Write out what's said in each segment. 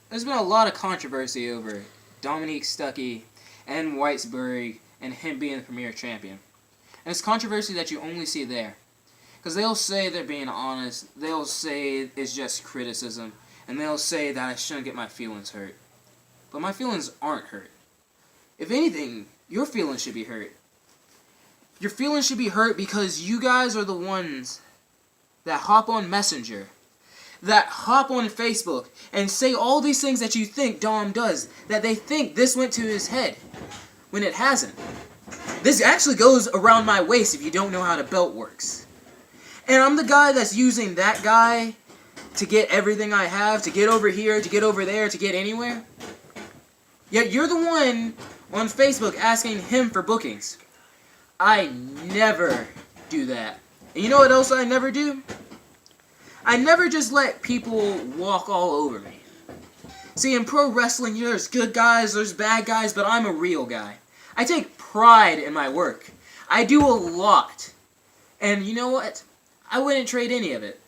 There's been a lot of controversy over Dominique Stuckey and Whitesbury and him being the premier champion. And it's controversy that you only see there. Because they'll say they're being honest, they'll say it's just criticism, and they'll say that I shouldn't get my feelings hurt. But my feelings aren't hurt. If anything, your feelings should be hurt. Your feelings should be hurt because you guys are the ones that hop on Messenger, that hop on Facebook, and say all these things that you think Dom does, that they think this went to his head, when it hasn't. This actually goes around my waist if you don't know how the belt works. And I'm the guy that's using that guy to get everything I have, to get over here, to get over there, to get anywhere. Yet you're the one on Facebook asking him for bookings. I never do that. And you know what else I never do? I never just let people walk all over me. See, in pro wrestling, there's good guys, there's bad guys, but I'm a real guy. I take pride in my work. I do a lot. And you know what? I wouldn't trade any of it.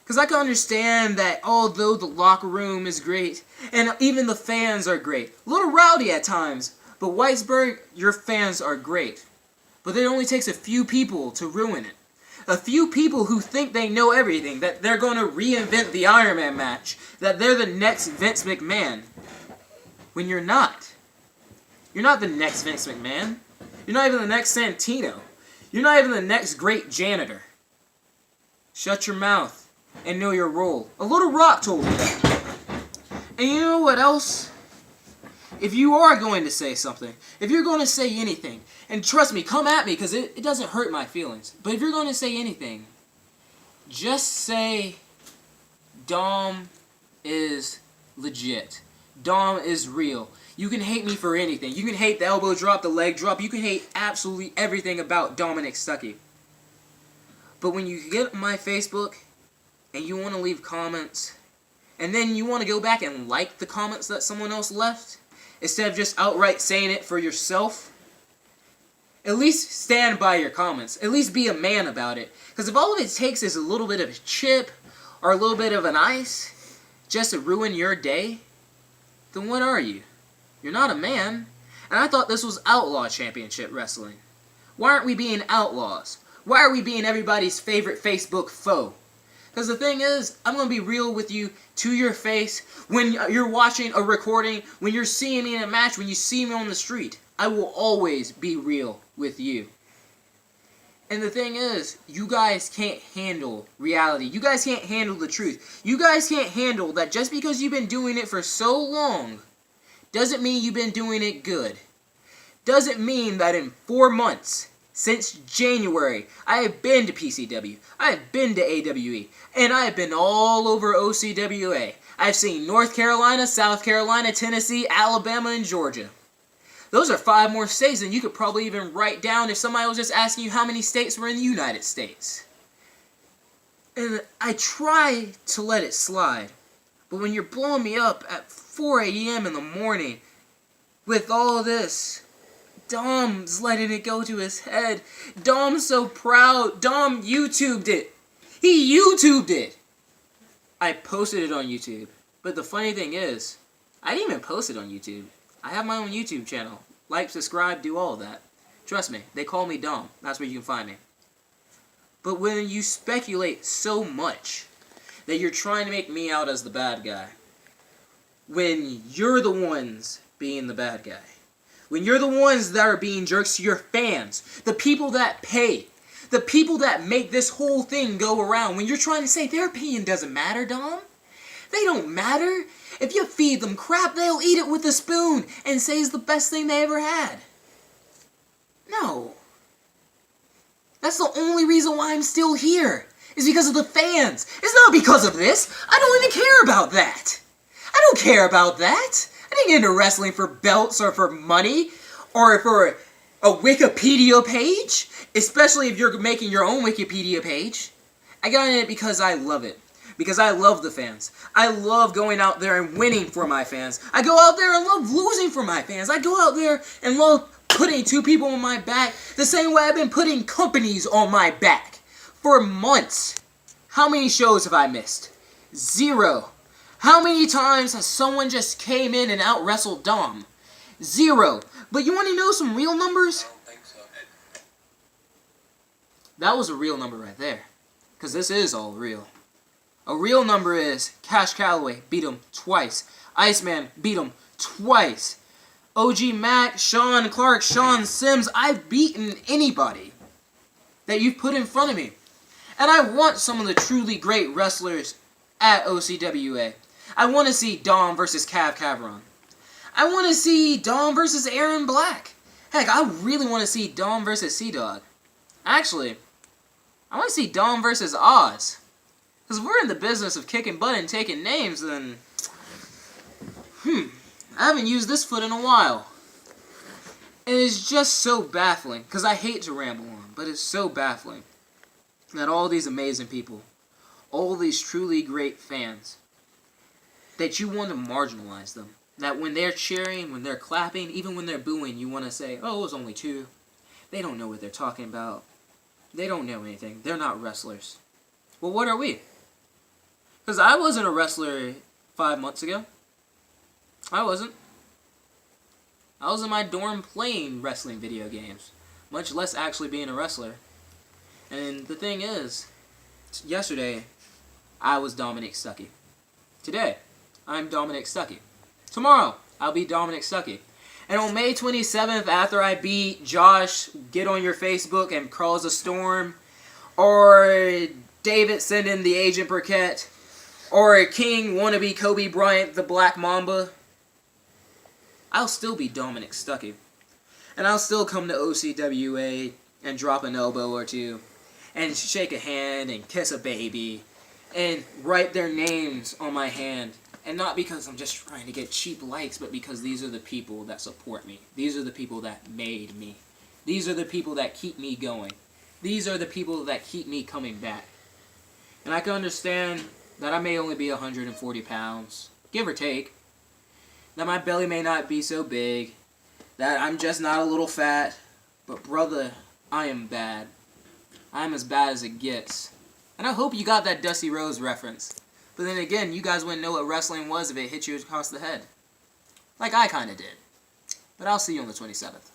Because I can understand that although the locker room is great, and even the fans are great, a little rowdy at times, but Whitesburg, your fans are great. But it only takes a few people to ruin it. A few people who think they know everything, that they're going to reinvent the Iron Man match, that they're the next Vince McMahon. When you're not. You're not the next Vince McMahon. You're not even the next Santino. You're not even the next great janitor. Shut your mouth and know your role. A Little Rock told me that. And you know what else? If you are going to say something, if you're going to say anything, and trust me, come at me because it doesn't hurt my feelings. But if you're going to say anything, just say Dom is legit. Dom is real. You can hate me for anything. You can hate the elbow drop, the leg drop. You can hate absolutely everything about Dominic Stuckey. But when you get on my Facebook and you want to leave comments, and then you want to go back and like the comments that someone else left, instead of just outright saying it for yourself, at least stand by your comments. At least be a man about it. Because if all of it takes is a little bit of a chip or a little bit of an ice just to ruin your day, then what are you? You're not a man. And I thought this was Outlaw Championship Wrestling. Why aren't we being outlaws? Why are we being everybody's favorite Facebook foe? Because the thing is, I'm going to be real with you to your face when you're watching a recording, when you're seeing me in a match, when you see me on the street. I will always be real with you. And the thing is, you guys can't handle reality. You guys can't handle the truth. You guys can't handle that just because you've been doing it for so long doesn't mean you've been doing it good. Doesn't mean that in 4 months, since January, I have been to PCW, I have been to AWE, and I have been all over OCWA. I've seen North Carolina, South Carolina, Tennessee, Alabama, and Georgia. Those are 5 more states than you could probably even write down if somebody was just asking you how many states were in the United States. And I try to let it slide, but when you're blowing me up at 4 a.m. in the morning with all this, Dom's letting it go to his head. Dom's so proud. Dom YouTubed it. He YouTubed it. I posted it on YouTube. But the funny thing is, I didn't even post it on YouTube. I have my own YouTube channel. Like, subscribe, do all of that. Trust me, they call me Dom. That's where you can find me. But when you speculate so much that you're trying to make me out as the bad guy, when you're the ones being the bad guy, when you're the ones that are being jerks to your fans, the people that pay, the people that make this whole thing go around, when you're trying to say their opinion doesn't matter, Dom, they don't matter. If you feed them crap, they'll eat it with a spoon and say it's the best thing they ever had. No. That's the only reason why I'm still here, is because of the fans. It's not because of this. I don't even care about that. I don't care about that. I didn't get into wrestling for belts or for money or for a Wikipedia page, especially if you're making your own Wikipedia page. I got in it because I love it. Because I love the fans. I love going out there and winning for my fans. I go out there and love losing for my fans. I go out there and love putting 2 people on my back the same way I've been putting companies on my back for months. How many shows have I missed? 0. How many times has someone just came in and out-wrestled Dom? 0. But you want to know some real numbers? I don't think so. That was a real number right there. Because this is all real. A real number is Cash Calloway beat him twice. Iceman beat him twice. OG Mac, Sean Clark, Sean Sims. I've beaten anybody that you've put in front of me. And I want some of the truly great wrestlers at OCWA. I want to see Dom versus Cav Caveron. I want to see Dom versus Aaron Black. Heck, I really want to see Dom versus Sea-Dog. Actually, I want to see Dom versus Oz. Because we're in the business of kicking butt and taking names, then... I haven't used this foot in a while. And it's just so baffling, because I hate to ramble on, but it's so baffling that all these amazing people, all these truly great fans, that you want to marginalize them. That when they're cheering, when they're clapping, even when they're booing, you want to say, oh, it was only 2. They don't know what they're talking about. They don't know anything. They're not wrestlers. Well, what are we? Because I wasn't a wrestler 5 months ago. I wasn't. I was in my dorm playing wrestling video games, much less actually being a wrestler. And the thing is, yesterday, I was Dominic Stuckey. Today, I'm Dominic Stuckey. Tomorrow, I'll be Dominic Stuckey. And on May 27th, after I beat Josh, Get on Your Facebook and Cause a Storm, or David send in the Agent Burkett, or King wannabe Kobe Bryant, the Black Mamba, I'll still be Dominic Stuckey. And I'll still come to OCWA and drop an elbow or two, and shake a hand and kiss a baby, and write their names on my hand. And not because I'm just trying to get cheap likes, but because these are the people that support me. These are the people that made me. These are the people that keep me going. These are the people that keep me coming back. And I can understand that I may only be 140 pounds, give or take. That my belly may not be so big. That I'm just not a little fat. But brother, I am bad. I'm as bad as it gets. And I hope you got that Dusty Rhodes reference. But then again, you guys wouldn't know what wrestling was if it hit you across the head. Like I kinda did. But I'll see you on the 27th.